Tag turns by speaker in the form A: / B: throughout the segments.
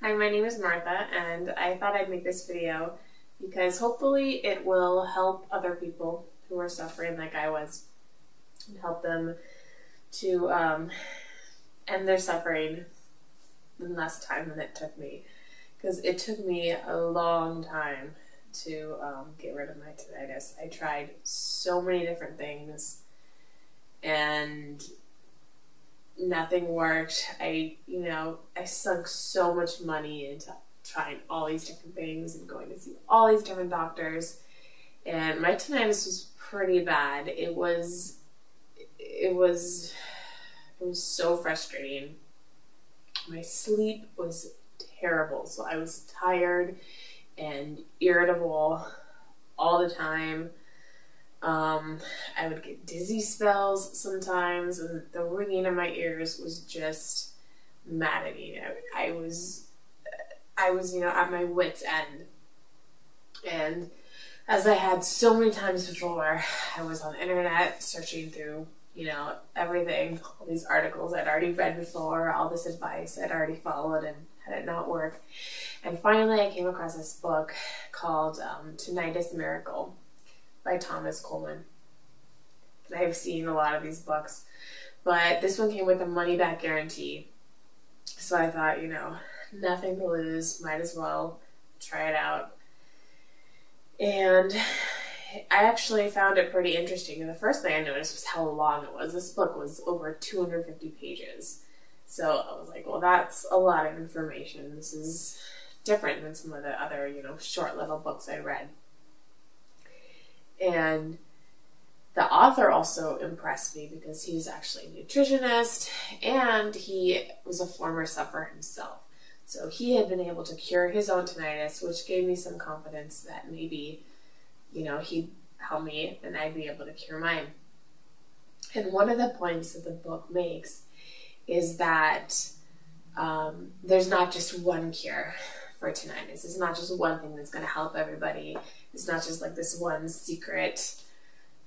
A: Hi, my name is Martha, and I thought I'd make this video because hopefully it will help other people who are suffering like I was and help them to end their suffering in less time than it took me. Because it took me a long time to get rid of my tinnitus. I tried so many different things and nothing worked. I sunk so much money into trying all these different things and going to see all these different doctors, and my tinnitus was pretty bad. It was so frustrating. My sleep was terrible, so I was tired and irritable all the time. I would get dizzy spells sometimes, and the ringing in my ears was just maddening. I was at my wit's end. And as I had so many times before, I was on the internet searching through, everything, all these articles I'd already read before, all this advice I'd already followed and had it not work. And finally I came across this book called Tinnitus Miracle by Thomas Coleman. And I've seen a lot of these books, but this one came with a money-back guarantee. So I thought, nothing to lose, might as well try it out. And I actually found it pretty interesting. And the first thing I noticed was how long it was. This book was over 250 pages. So I was like, well, that's a lot of information. This is different than some of the other, short little books I read. And the author also impressed me because he's actually a nutritionist and he was a former sufferer himself. So he had been able to cure his own tinnitus, which gave me some confidence that maybe, he'd help me and I'd be able to cure mine. And one of the points that the book makes is that there's not just one cure for tinnitus. It's not just one thing that's going to help everybody. It's not just like this one secret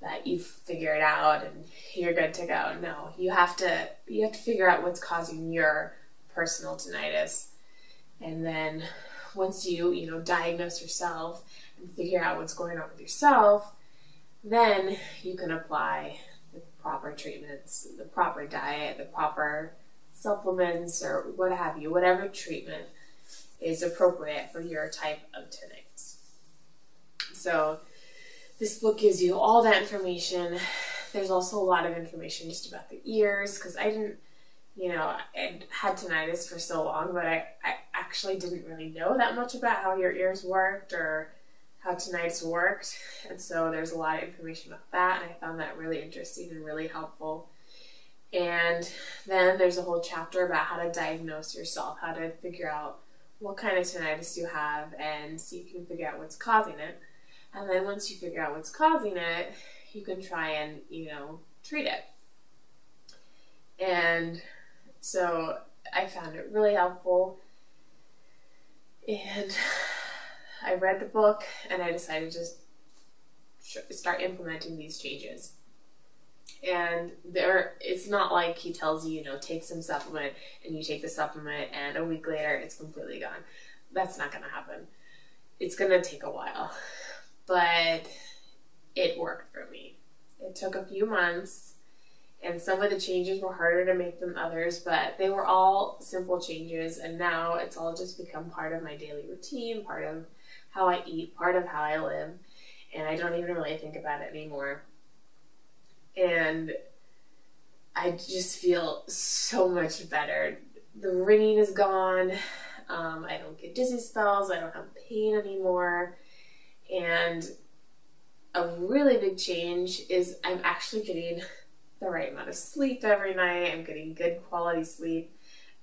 A: that you figure it out and you're good to go. No, you have to figure out what's causing your personal tinnitus. And then once you diagnose yourself and figure out what's going on with yourself, then you can apply the proper treatments, the proper diet, the proper supplements, or what have you, whatever treatment is appropriate for your type of tinnitus. So this book gives you all that information. There's also a lot of information just about the ears, because I didn't, I'd had tinnitus for so long, but I actually didn't really know that much about how your ears worked or how tinnitus worked. And so there's a lot of information about that, and I found that really interesting and really helpful. And then there's a whole chapter about how to diagnose yourself, how to figure out what kind of tinnitus you have and see if you can figure out what's causing it. And then once you figure out what's causing it, you can try and, treat it. And so I found it really helpful. And I read the book and I decided to just start implementing these changes. And it's not like he tells you, take some supplement and you take the supplement and a week later it's completely gone. That's not going to happen. It's going to take a while. But it worked for me. It took a few months, and some of the changes were harder to make than others, but they were all simple changes, and now it's all just become part of my daily routine, part of how I eat, part of how I live, and I don't even really think about it anymore. And I just feel so much better. The ringing is gone. I don't get dizzy spells. I don't have pain anymore. And a really big change is I'm actually getting the right amount of sleep every night. I'm getting good quality sleep.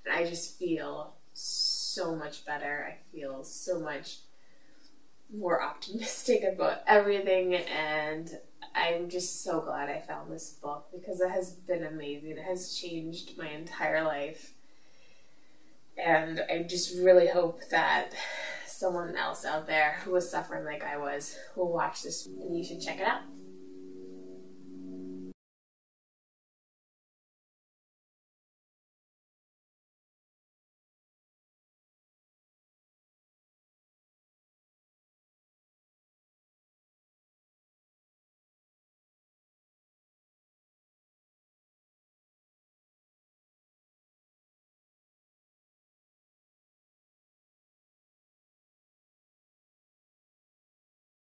A: And I just feel so much better. I feel so much more optimistic about everything. And I'm just so glad I found this book because it has been amazing. It has changed my entire life. And I just really hope that someone else out there who was suffering like I was will watch this, and you should check it out.